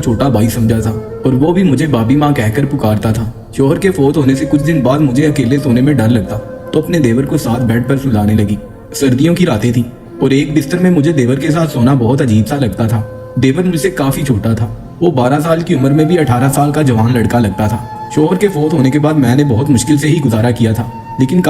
छोटा भाई समझा था और वो भी मुझे भाभी माँ कहकर पुकारता था। शोहर के फोत होने से कुछ दिन बाद मुझे अकेले सोने में डर लगता तो अपने देवर को साथ बेड पर सुलाने लगी। सर्दियों की रातें थी और एक बिस्तर में मुझे देवर के साथ सोना बहुत अजीब सा लगता था। देवर मुझसे काफी छोटा था। वो 12 साल की उम्र में भी 18 साल का जवान लड़का लगता था। शोहर के फोत होने के बाद मैंने बहुत मुश्किल से ही गुजारा किया था। लेकिन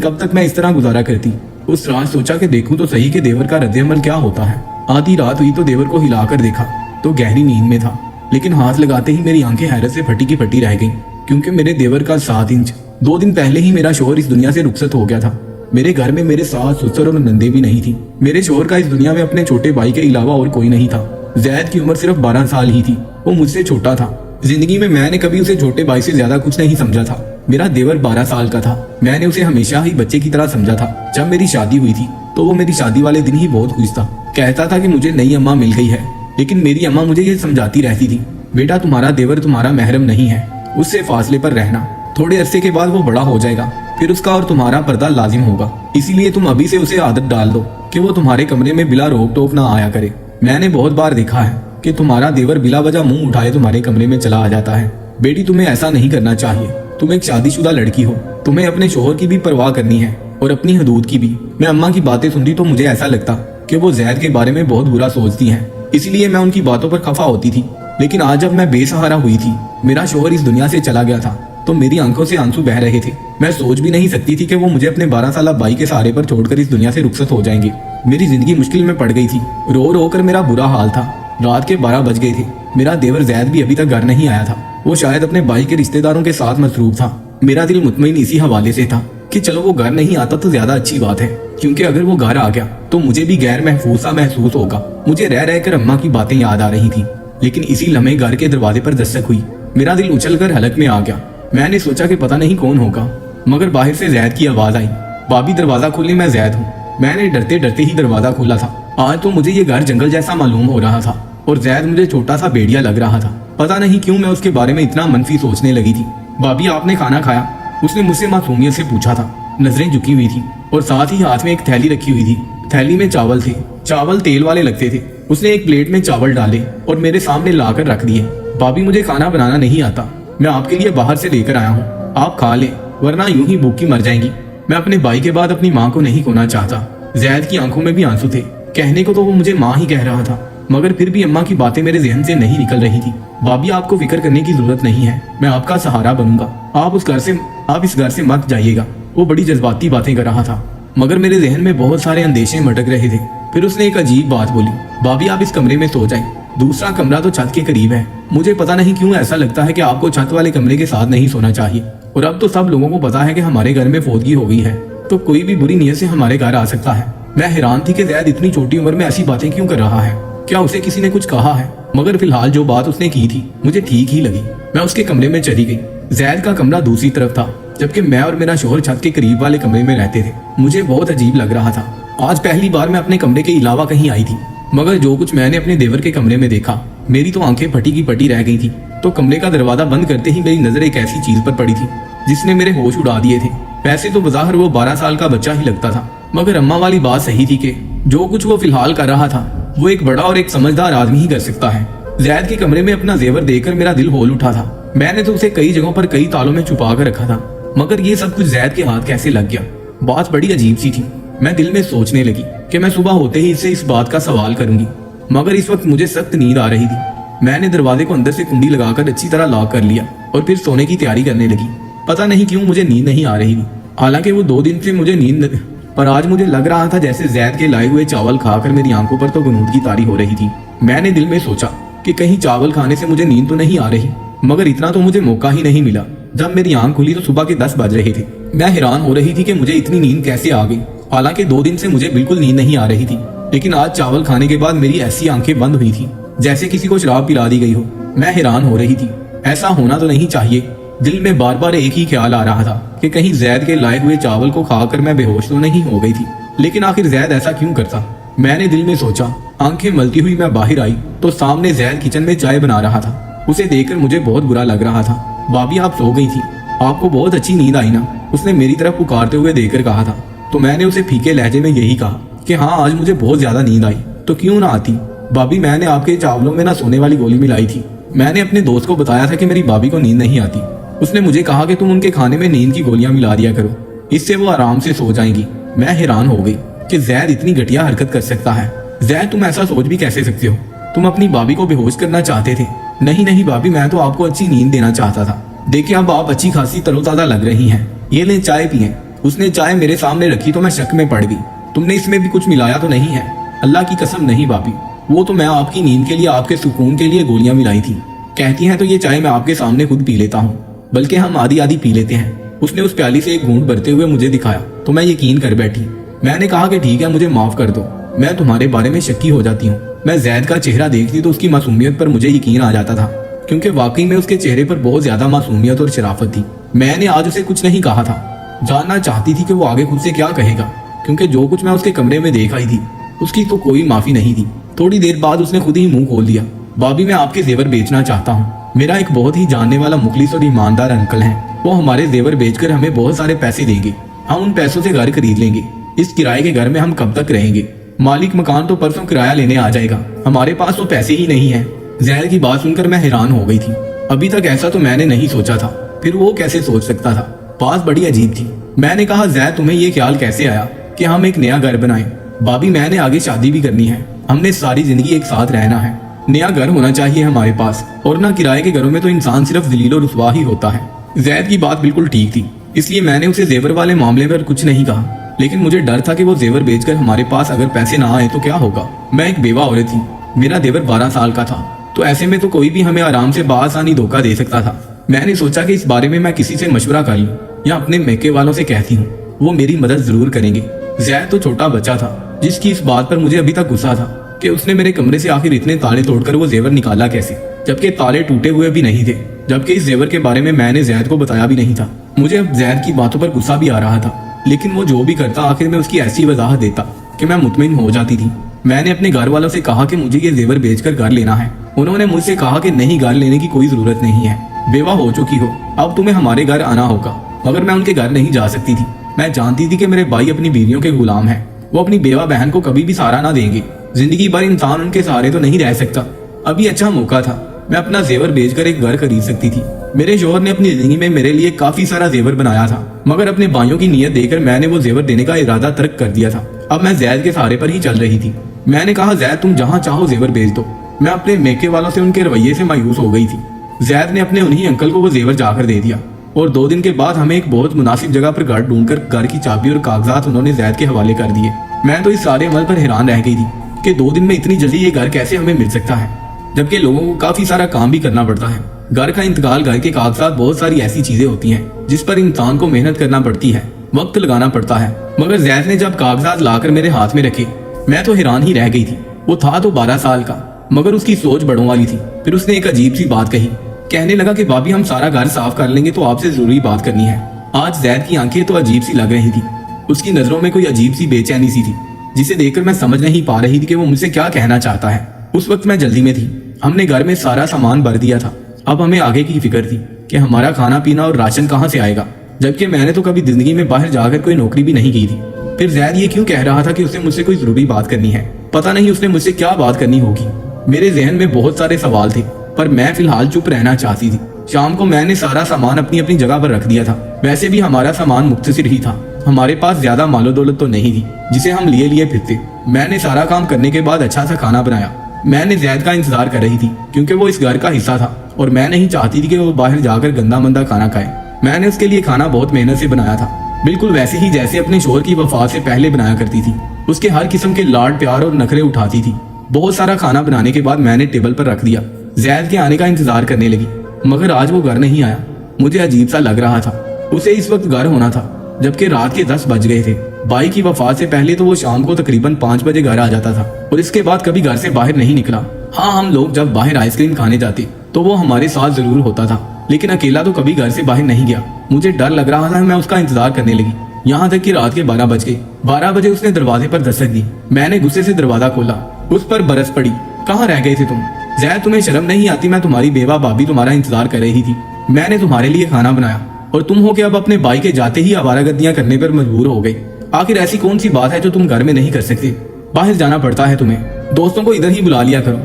कब तक मैं इस तरह गुजारा करती। उस रात सोचा कि देखूं तो सही कि देवर का रद्द-ए-अमल क्या होता है। आधी रात हुई तो देवर को हिलाकर देखा तो गहरी नींद में था, लेकिन हाथ लगाते ही मेरी आंखें हैरत से फटी की फटी रह गईं, क्योंकि मेरे देवर का 7 इंच 2 दिन पहले ही मेरा शोहर इस दुनिया से रुखसत हो गया था। मेरे घर में मेरे सास, ससुर और नंदे भी नहीं थी। मेरे शोहर का इस दुनिया में अपने छोटे भाई के अलावा और कोई नहीं था। जैद की उम्र सिर्फ 12 साल ही थी। वो मुझसे छोटा था। जिंदगी में मैंने कभी उसे छोटे भाई से ज्यादा कुछ नहीं समझा था। मेरा देवर 12 साल का था। मैंने उसे हमेशा ही बच्चे की तरह समझा था। जब मेरी शादी हुई थी तो वो मेरी शादी वाले दिन ही बहुत खुश था। कहता था कि मुझे नई अम्मा मिल गई है। लेकिन मेरी अम्मा मुझे ये समझाती रहती थी, बेटा तुम्हारा देवर तुम्हारा महरम नहीं है, उससे फासले पर रहना। थोड़े अरसे के बाद वो बड़ा हो जाएगा, फिर उसका और तुम्हारा पर्दा लाजिम होगा। इसीलिए तुम अभी से उसे आदत डाल दो कि वो तुम्हारे कमरे में बिला रोक टोक ना आया करे। मैंने बहुत बार देखा है कि तुम्हारा देवर बिला वजह मुंह उठाए तुम्हारे कमरे में चला आ जाता है। बेटी तुम्हें ऐसा नहीं करना चाहिए। तुम एक शादीशुदा लड़की हो, तुम्हें अपने शोहर की भी परवाह करनी है और अपनी हदूद की भी। मैं अम्मा की बातें सुनती तो मुझे ऐसा लगता कि वो जैद के बारे में बहुत बुरा सोचती हैं, इसलिए मैं उनकी बातों पर खफा होती थी। लेकिन आज जब मैं बेसहारा हुई थी, मेरा शोहर इस दुनिया से चला गया था, तो मेरी आंखों से आंसू बह रहे थे। मैं सोच भी नहीं सकती थी कि वो मुझे अपने 12 साल भाई के सहारे पर छोड़कर इस दुनिया से रुखसत हो जाएंगे। मेरी जिंदगी मुश्किल में पड़ गई थी। रो रो कर मेरा बुरा हाल था। रात के 12 बज गए थे। मेरा देवर जैद भी अभी तक घर नहीं आया था। वो शायद अपने भाई के रिश्तेदारों के साथ मसरूफ था। मेरा दिल मुतमईन इसी हवाले से था कि चलो वो घर नहीं आता तो ज्यादा अच्छी बात है, क्योंकि अगर वो घर आ गया तो मुझे भी गैर महफूजा महसूस होगा। मुझे रह रह कर अम्मा की बातें याद आ रही थी। लेकिन इसी लम्हे घर के दरवाजे पर दस्तक हुई। मेरा दिल उछलकर हलक में आ गया। मैंने सोचा कि पता नहीं कौन होगा, मगर बाहर से जैद की आवाज आई, भाभी दरवाजा खोले, मैं जैद हूँ। मैंने डरते डरते ही दरवाजा खोला था। आज तो मुझे ये घर जंगल जैसा मालूम हो रहा था और जैद मुझे छोटा सा भेड़िया लग रहा था। पता नहीं क्यों मैं उसके बारे में इतना मनफी सोचने लगी थी। भाभी आपने खाना खाया? उसने मुझसे मासूमियत से पूछा था। नजरें झुकी हुई थी और साथ ही हाथ में एक थैली रखी हुई थी। थैली में चावल थे। चावल तेल वाले लगते थे। उसने एक प्लेट में चावल डाले और मेरे सामने लाकर रख दिए। भाभी मुझे खाना बनाना नहीं आता, मैं आपके लिए बाहर से लेकर आया हूँ, आप खा ले, वरना यूं ही भूखी मर जाएंगी। मैं अपने भाई के बाद अपनी माँ को नहीं खोना चाहता। जैद की आंखों में भी आंसू थे। कहने को तो वो मुझे माँ ही कह रहा था, मगर फिर भी अम्मा की बातें मेरे जहन से नहीं निकल रही थी। भाभी आपको फिक्र करने की जरूरत नहीं है, मैं आपका सहारा बनूंगा। आप इस घर से मत जाइएगा। वो बड़ी जज्बाती बातें कर रहा था, मगर मेरे जहन में बहुत सारे अंदेशे मटक रहे थे। फिर उसने एक अजीब बात बोली, भाभी आप इस कमरे में सो जाएं। दूसरा कमरा तो छत के करीब है। मुझे पता नहीं क्यों ऐसा लगता है कि आपको छत वाले कमरे के साथ नहीं सोना चाहिए। और अब तो सब लोगों को पता है कि हमारे घर में फौतगी हो गई है, तो कोई भी बुरी नीयत से हमारे घर आ सकता है। मैं हैरान थी कि जैद इतनी छोटी उम्र में ऐसी बातें क्यों कर रहा है। क्या उसे किसी ने कुछ कहा है? मगर फिलहाल जो बात उसने की थी मुझे ठीक ही लगी। मैं उसके कमरे में चली गई। जैद का कमरा दूसरी तरफ था, जबकि मैं और मेरा शोहर छत के करीब वाले कमरे में रहते थे। मुझे बहुत अजीब लग रहा था। आज पहली बार मैं अपने कमरे के अलावा कहीं आई थी, मगर जो कुछ मैंने अपने देवर के कमरे में देखा, मेरी तो आंखें फटी की फटी रह गई थी। तो कमरे का दरवाजा बंद करते ही मेरी नजर एक ऐसी चीज पर पड़ी थी जिसने मेरे होश उड़ा दिए थे। वैसे तो बज़ाहिर वो 12 साल का बच्चा ही लगता था, मगर अम्मा वाली बात सही थी कि जो कुछ वो फिलहाल कर रहा था वो एक बड़ा और एक समझदार आदमी ही कर सकता है। जैद के कमरे में अपना जेवर देखकर मेरा दिल होल उठा था। मैंने तो उसे कई जगहों पर कई तालों में छुपा कर रखा था, मगर ये सब कुछ जैद के हाथ कैसे लग गया? बात बड़ी अजीब सी थी। मैं दिल में सोचने लगी कि मैं सुबह होते ही इससे इस बात का सवाल करूंगी, मगर इस वक्त मुझे सख्त नींद आ रही थी। मैंने दरवाजे को अंदर से कुंडी लगाकर अच्छी तरह लॉक कर लिया और फिर सोने की तैयारी करने लगी। पता नहीं क्यों मुझे नींद नहीं आ रही थी। हालांकि वो 2 दिन से मुझे नींद, पर आज मुझे लग रहा था जैसे जैद के लाए हुए चावल खाकर मेरी आंखों पर तो गुनूदगी तारी हो रही थी। मैंने दिल में सोचा कि कहीं चावल खाने से मुझे नींद तो नहीं आ रही, मगर इतना तो मुझे मौका ही नहीं मिला। जब मेरी आंख खुली तो सुबह के 10 बज रहे थे। मैं हैरान हो रही थी कि मुझे इतनी नींद कैसे आ गई। हालांकि 2 दिन से मुझे बिल्कुल नींद नहीं आ रही थी, लेकिन आज चावल खाने के बाद मेरी ऐसी आंखें बंद हुई थी जैसे किसी को शराब पिला दी गई हो। मैं हैरान हो रही थी, ऐसा होना तो नहीं चाहिए। दिल में बार बार एक ही ख्याल आ रहा था कि कहीं जैद के लाए हुए चावल को खाकर मैं बेहोश तो नहीं हो गई थी। लेकिन आखिर जैद ऐसा क्यों करता? मैंने दिल में सोचा। आंखें मलती हुई मैं बाहर आई तो सामने जैद किचन में चाय बना रहा था। उसे देखकर मुझे बहुत बुरा लग रहा था। भाभी आप सो गई थी, आपको बहुत अच्छी नींद आई ना? उसने मेरी तरफ पुकारते हुए देखकर कहा था। तो मैंने उसे फीके लहजे में यही कहा कि हाँ, आज मुझे बहुत ज्यादा नींद आई। तो क्यों ना आती? भाभी मैंने आपके चावलों में ना सोने वाली गोली मिलाई थी। मैंने अपने दोस्त को बताया था कि मेरी भाभी को नींद नहीं आती। उसने मुझे कहा कि तुम उनके खाने में नींद की गोलियां मिला दिया करो, इससे वो आराम से सो जाएंगी। मैं हैरान हो गई कि जैद इतनी घटिया हरकत कर सकता है। जैद तुम ऐसा सोच भी कैसे सकते हो? तुम अपनी भाभी को बेहोश करना चाहते थे? नहीं नहीं भाभी, मैं तो आपको अच्छी नींद देना चाहता था। देखिए अब आप अच्छी खासी तरोताजा लग रही हैं, ये ले चाय पिए। उसने चाय मेरे सामने रखी तो मैं शक में पड़ गई। तुमने इसमें भी कुछ मिलाया तो नहीं है? अल्लाह की कसम नहीं भाभी, वो तो मैं आपकी नींद के लिए, आपके सुकून के लिए गोलियां मिलाई थी। कहती हैं तो ये चाय मैं आपके सामने खुद पी लेता हूँ, बल्कि हम आधी आधी पी लेते हैं। उसने उस प्याली से एक घूंट भरते हुए मुझे दिखाया तो मैं यकीन कर बैठी। मैंने कहा कि ठीक है, मुझे माफ कर दो, मैं तुम्हारे बारे में शक्की हो जाती हूँ। मैं जैद का चेहरा देखती तो उसकी मासूमियत पर मुझे यकीन आ जाता था, क्योंकि वाकई में उसके चेहरे पर बहुत ज्यादा मासूमियत और शराफत थी। मैंने आज उसे कुछ नहीं कहा था। जानना चाहती थी कि वो आगे खुद से क्या कहेगा, क्योंकि जो कुछ मैं उसके कमरे में देख आई थी उसकी तो कोई माफी नहीं थी। थोड़ी देर बाद उसने खुद ही मुंह खोल दिया। भाभी मैं आपके जेवर बेचना चाहता हूँ। मेरा एक बहुत ही जानने वाला मुखलिस और ईमानदार अंकल है, वो हमारे जेवर बेचकर हमें बहुत सारे पैसे देंगे। हम उन पैसों से घर खरीद लेंगे। इस किराए के घर में हम कब तक रहेंगे? मालिक मकान तो परसों किराया लेने आ जाएगा, हमारे पास तो पैसे ही नहीं है। जैद की बात सुनकर मैं हैरान हो गई थी। अभी तक ऐसा तो मैंने नहीं सोचा था, फिर वो कैसे सोच सकता था? बात बड़ी अजीब थी। मैंने कहा जैद तुम्हें ये ख्याल कैसे आया कि हम एक नया घर बनाएं? भाभी मैंने आगे शादी भी करनी है, हमने सारी जिंदगी एक साथ रहना है। नया घर होना चाहिए हमारे पास, और ना किराए के घरों में तो इंसान सिर्फ जलील और रुसवा ही होता है। जैद की बात बिल्कुल ठीक थी, इसलिए मैंने उसे जेवर वाले मामले पर कुछ नहीं कहा। लेकिन मुझे डर था कि वो जेवर बेचकर हमारे पास अगर पैसे ना आए तो क्या होगा। मैं एक बेवा औरत थी, मेरा देवर 12 साल का था, तो ऐसे में तो कोई भी हमें आराम से बासानी धोखा दे सकता था। मैंने सोचा कि इस बारे में मैं किसी से मशवरा कर लूं या अपने मैके वालों से कहती हूँ, वो मेरी मदद जरूर करेंगे। जैद तो छोटा बच्चा था, जिसकी इस बात पर मुझे अभी तक गुस्सा था कि उसने मेरे कमरे से आखिर इतने ताले तोड़कर वो जेवर निकाला कैसे, जबकि ताले टूटे हुए भी नहीं थे। जबकि इस जेवर के बारे में मैंने जैद को बताया भी नहीं था। मुझे अब जैद की बातों पर गुस्सा भी आ रहा था, लेकिन वो जो भी करता आखिर में उसकी ऐसी वजाहत देता कि मैं मुतमिन हो जाती थी। मैंने अपने घर वालों से कहा कि मुझे ये जेवर बेचकर घर लेना है। उन्होंने मुझसे कहा कि नहीं, घर लेने की कोई जरूरत नहीं है, बेवा हो चुकी हो, अब तुम्हें हमारे घर आना होगा। मगर मैं उनके घर नहीं जा सकती थी। मैं जानती थी कि मेरे भाई अपनी बीवियों के गुलाम हैं, वो अपनी बेवा बहन को कभी भी सहारा ना देंगे। जिंदगी भर इंसान उनके सहारे तो नहीं रह सकता। अभी अच्छा मौका था, मैं अपना जेवर बेचकर एक घर खरीद सकती थी। मेरे शोहर ने अपनी जिंदगी में मेरे लिए काफी सारा जेवर बनाया था, मगर अपने भाइयों की नीयत देखकर मैंने वो जेवर देने का इरादा तर्क कर दिया था। अब मैं जैद के सहारे पर ही चल रही थी। मैंने कहा जैद तुम जहाँ चाहो जेवर बेच दो। मैं अपने मेके वालों से उनके रवैये से मायूस हो गई थी। जैद ने अपने उन्हीं अंकल को वो जेवर जाकर दे दिया, और 2 दिन के बाद हमें एक बहुत मुनासिब जगह पर घर ढूंढकर घर की चाबी और कागजात उन्होंने जैद के हवाले कर दिए। मैं तो इस सारे अमल पर हैरान रह गई थी कि 2 दिन में इतनी जल्दी ये घर कैसे हमें मिल सकता है, जबकि लोगों को काफी सारा काम भी करना पड़ता है। घर का इंतकाल, घर के कागजात, बहुत सारी ऐसी चीजें होती हैं जिस पर इंसान को मेहनत करना पड़ती है, वक्त लगाना पड़ता है। मगर जैद ने जब कागजात लाकर मेरे हाथ में रखे, मैं तो हैरान ही रह गई थी। वो था तो 12 साल का, मगर उसकी सोच बड़ों वाली थी। फिर उसने एक अजीब सी बात कही, कहने लगा कि भाभी हम सारा घर साफ कर लेंगे तो आपसे जरूरी बात करनी है। आज जैद की आंखें तो अजीब सी लग रही थी, उसकी नजरों में कोई अजीब सी बेचैनी सी थी, जिसे देखकर मैं समझ नहीं पा रही थी कि वो मुझसे क्या कहना चाहता है। उस वक्त मैं जल्दी में थी, हमने घर में सारा सामान भर दिया था। अब हमें आगे की फिक्र थी कि हमारा खाना पीना और राशन कहाँ से आएगा, जबकि मैंने तो कभी जिंदगी में बाहर जाकर कोई नौकरी भी नहीं की थी। फिर जैद ये क्यों कह रहा था कि उसे मुझसे कोई जरूरी बात करनी है? पता नहीं उसने मुझसे क्या बात करनी होगी। मेरे जहन में बहुत सारे सवाल थे, पर मैं फिलहाल चुप रहना चाहती थी। शाम को मैंने सारा सामान अपनी अपनी जगह पर रख दिया था। वैसे भी हमारा सामान मुख्तसर ही था, हमारे पास ज्यादा मालो दौलत तो नहीं थी जिसे हम लिए लिए फिरते। मैंने सारा काम करने के बाद अच्छा सा खाना बनाया। मैंने जैद का इंतजार कर रही थी, क्योंकि वो इस घर का हिस्सा था और मैं नहीं चाहती थी कि वो बाहर जाकर गंदा मंदा खाना खाए। मैंने उसके लिए खाना बहुत मेहनत से बनाया था, बिल्कुल वैसे ही जैसे अपने शोहर की वफात से पहले बनाया करती थी। उसके हर किस्म के लाड प्यार और नखरे उठाती थी। बहुत सारा खाना बनाने के बाद मैंने टेबल पर रख दिया। जैद के आने का इंतजार करने लगी, मगर आज वो घर नहीं आया। मुझे अजीब सा लग रहा था। उसे इस वक्त घर होना था, जबकि रात के 10 बज गए थे। भाई की वफात से पहले तो वो शाम को तकरीबन 5 बजे घर आ जाता था, और इसके बाद कभी घर से बाहर नहीं निकला। हाँ, हम लोग जब बाहर आइसक्रीम खाने जाते तो वो हमारे साथ जरूर होता था, लेकिन अकेला तो कभी घर से बाहर नहीं गया। मुझे डर लग रहा था, मैं उसका इंतजार करने लगी। यहाँ तक कि रात के 12 बज गए। 12 बजे उसने दरवाजे पर दस्तक दी। मैंने गुस्से से दरवाजा खोला, उस पर बरस पड़ी। कहाँ रह गए थे तुम? जैद तुम्हें शर्म नहीं आती? मैं तुम्हारी बेवा भाभी तुम्हारा इंतजार कर रही थी। मैंने तुम्हारे लिए खाना बनाया, और तुम हो कि अब अपने भाई के जाते ही आवारागर्दियां करने पर मजबूर हो गई। आखिर ऐसी कौन सी बात है जो तुम घर में नहीं कर सकते? बाहर जाना पड़ता है तुम्हें। दोस्तों को इधर ही बुला लिया करो।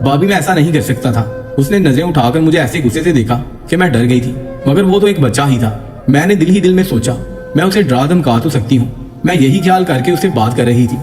भाभी मैं ऐसा नहीं कर सकता था। उसने नजरें उठाकर मुझे ऐसे गुस्से से देखा कि मैं डर गई थी, मगर वो तो एक बच्चा ही था। मैंने दिल ही दिल में सोचा मैं उसे डरा धमका तो सकती हूँ। मैं यही ख्याल करके उससे बात कर रही थी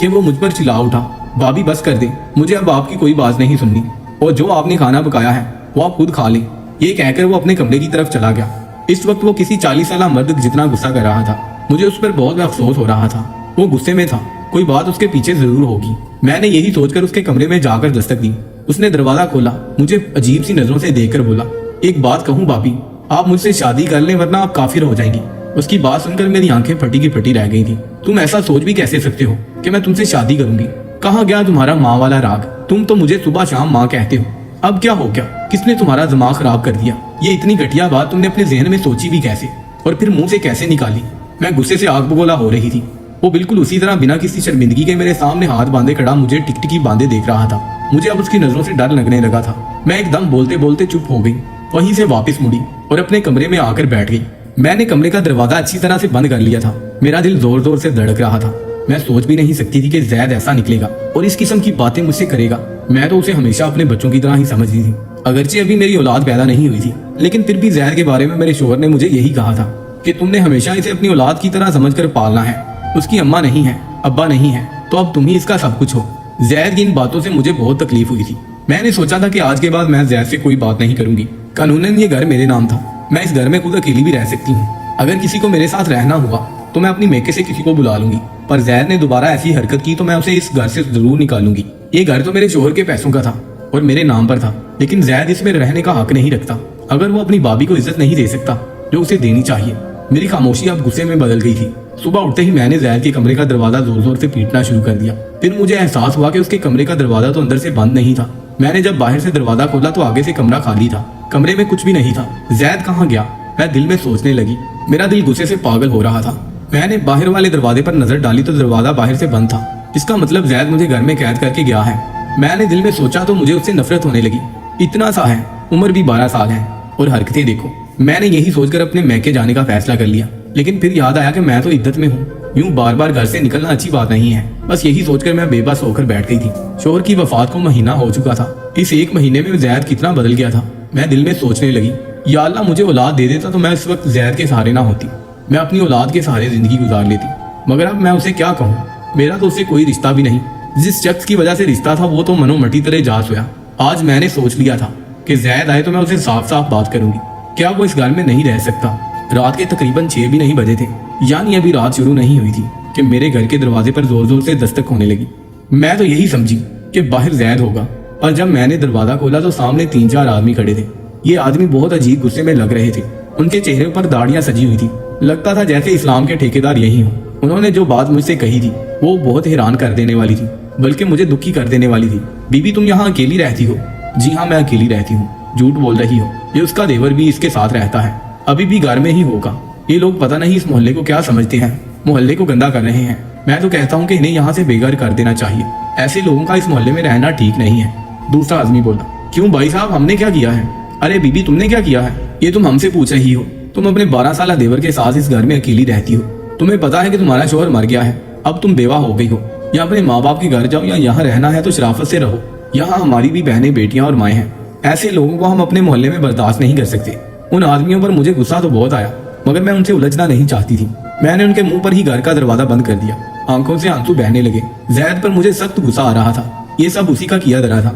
कि वो मुझ पर चिल्ला उठा, भाभी बस कर दे, मुझे अब आपकी कोई बात नहीं सुननी, और जो आपने खाना पकाया है वो आप खुद खा लें। ये कहकर वो अपने कमरे की तरफ चला गया। इस वक्त वो किसी 40 साल मर्द जितना गुस्सा कर रहा था। मुझे उस पर बहुत अफसोस हो रहा था। वो गुस्से में था, कोई बात उसके पीछे जरूर होगी। मैंने यही सोचकर उसके कमरे में जाकर दस्तक दी। उसने दरवाजा खोला, मुझे अजीब सी नजरों से देखकर बोला, एक बात कहूँ भाभी, आप मुझसे शादी कर लें वरना आप काफिर हो जाएंगी। उसकी बात सुनकर मेरी आंखें फटी की फटी रह गई थी। तुम ऐसा सोच भी कैसे सकते हो कि मैं तुमसे शादी करूंगी? कहाँ गया तुम्हारा माँ वाला राग? तुम तो मुझे सुबह शाम माँ कहते हो। अब क्या हो गया? किसने तुम्हारा दिमाग खराब कर दिया? ये इतनी घटिया बात तुमने अपने जहन में सोची भी कैसे, और फिर मुंह से कैसे निकाली? मैं गुस्से से आग बगोला हो रही थी। वो बिल्कुल उसी तरह बिना किसी शर्मिंदगी के मेरे सामने हाथ बांधे खड़ा मुझे टिकटिकी बांधे देख रहा था। मुझे अब उसकी नजरों से डर लगने लगा था। मैं एकदम बोलते बोलते चुप हो गई, वहीं से वापस मुड़ी और अपने कमरे में आकर बैठ गई। मैंने कमरे का दरवाजा अच्छी तरह से बंद कर लिया था। मेरा दिल जोर जोर से धड़क रहा था। मैं सोच भी नहीं सकती थी कि जैद ऐसा निकलेगा और इस किस्म की बातें मुझसे करेगा। मैं तो उसे हमेशा अपने बच्चों की तरह ही समझती थी। अगरचे अभी मेरी औलाद पैदा नहीं हुई थी, लेकिन फिर भी जैद के बारे में मेरे शोहर ने मुझे यही कहा था कि तुमने हमेशा इसे अपनी औलाद की तरह समझकर पालना है। उसकी अम्मा नहीं है, अब्बा नहीं है, तो अब तुम ही इसका सब कुछ हो। जैद की इन बातों से मुझे बहुत तकलीफ हुई थी। मैंने सोचा था कि आज के बाद मैं जैद से कोई बात नहीं करूंगी। कानूनन ये घर मेरे नाम था। मैं इस घर में खुद अकेली भी रह सकती हूँ। अगर किसी को मेरे साथ रहना हुआ तो मैं अपनी मेके से किसी को बुला लूंगी, पर जैद ने दोबारा ऐसी हरकत की तो मैं उसे इस घर से जरूर निकालूंगी। ये घर तो मेरे शोहर के पैसों का था और मेरे नाम पर था, लेकिन जैद इसमें रहने का हक नहीं रखता। अगर वो अपनी भाभी को इज्जत नहीं दे सकता जो उसे देनी चाहिए। मेरी खामोशी अब गुस्से में बदल गई थी। सुबह उठते ही मैंने जैद के कमरे का दरवाजा जोर जोर से पीटना शुरू कर दिया। फिर मुझे एहसास हुआ कि उसके कमरे का दरवाजा तो अंदर से बंद नहीं था। मैंने जब बाहर से दरवाजा खोला तो आगे से कमरा खाली था। कमरे में कुछ भी नहीं था। जैद कहाँ गया? मैं दिल में सोचने लगी। मेरा दिल गुस्से से पागल हो रहा था। मैंने बाहर वाले दरवाजे पर नजर डाली तो दरवाजा बाहर से बंद था। इसका मतलब जैद मुझे घर में कैद करके गया है। मैंने दिल में सोचा तो मुझे उससे नफरत होने लगी। इतना सा है, उम्र भी 12 साल है और हरकतें देखो। मैंने यही सोचकर अपने मैके जाने का फैसला कर लिया, लेकिन फिर याद आया कि मैं तो इद्दत में हूँ। यूं बार बार घर से निकलना अच्छी बात नहीं है। बस यही सोचकर मैं बेबस होकर बैठ गई थी। शोहर की वफात को महीना हो चुका था। इस एक महीने में जैद कितना बदल गया था। मैं दिल में सोचने लगी, या अल्लाह मुझे औलाद दे देता तो मैं इस वक्त जैद के सहारे ना होती। मैं अपनी औलाद के सहारे जिंदगी गुजार लेती। मगर अब मैं उसे क्या कहूँ? मेरा तो उससे कोई रिश्ता भी नहीं। जिस शख्स की वजह से रिश्ता था वो तो मनोमटी तरह जा सोया। आज मैंने सोच लिया था कि जैद आए तो मैं उसे साफ साफ बात करूंगी। क्या वो इस घर में नहीं रह सकता? रात के तकरीबन 6 भी नहीं बजे थे, यानी अभी रात शुरू नहीं हुई थी कि मेरे घर के दरवाजे पर जोर जोर से दस्तक होने लगी। मैं तो यही समझी कि बाहर जैद होगा, और जब मैंने दरवाजा खोला तो सामने 3-4 आदमी खड़े थे। ये आदमी बहुत अजीब गुस्से में लग रहे थे। उनके चेहरे पर दाढ़ियां सजी हुई थी। लगता था जैसे इस्लाम के ठेकेदार यही हों। उन्होंने जो बात मुझसे कही थी वो बहुत हैरान कर देने वाली थी, बल्कि मुझे दुखी कर देने वाली थी। बीबी तुम यहाँ अकेली रहती हो? जी हाँ, मैं अकेली रहती हूँ। झूठ बोल रही हो। ये उसका देवर भी इसके साथ रहता है, अभी भी घर में ही होगा। ये लोग पता नहीं इस मोहल्ले को क्या समझते हैं, मोहल्ले को गंदा कर रहे हैं। मैं तो कहता हूँ कि इन्हें यहाँ से बेघर कर देना चाहिए। ऐसे लोगों का इस मोहल्ले में रहना ठीक नहीं है। दूसरा आदमी बोला, क्यों भाई साहब, हमने क्या किया है? अरे बीबी तुमने क्या किया है ये तुम हमसे पूछ रही हो? तुम अपने 12 साल देवर के साथ इस घर में अकेली रहती हो। तुम्हें पता है कि तुम्हारा शोहर मर गया है, अब तुम बेवा हो गई हो। या अपने माँ बाप के घर जाओ, या यहाँ रहना है तो शराफत से रहो। यहाँ हमारी भी बहनें, बेटियां और माएँ हैं। ऐसे लोगों को हम अपने मोहल्ले में बर्दाश्त नहीं कर सकते। उन आदमियों पर मुझे गुस्सा तो बहुत आया, मगर मैं उनसे उलझना नहीं चाहती थी। मैंने उनके मुंह पर ही घर का दरवाजा बंद कर दिया। आंखों से आंसू बहने लगे। जैद पर मुझे सख्त गुस्सा आ रहा था। ये सब उसी का किया धरा था।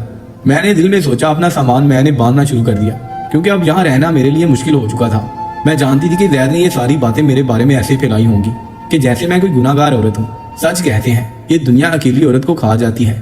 मैंने दिल में सोचा, अपना सामान मैंने बांधना शुरू कर दिया, क्योंकि अब यहाँ रहना मेरे लिए मुश्किल हो चुका था। मैं जानती थी कि जैद ने ये सारी बातें मेरे बारे में ऐसे फैलाई होंगी कि जैसे मैं कोई गुनाहगार औरत हूँ। सच कहते हैं, ये दुनिया अकेली औरत को खा जाती है।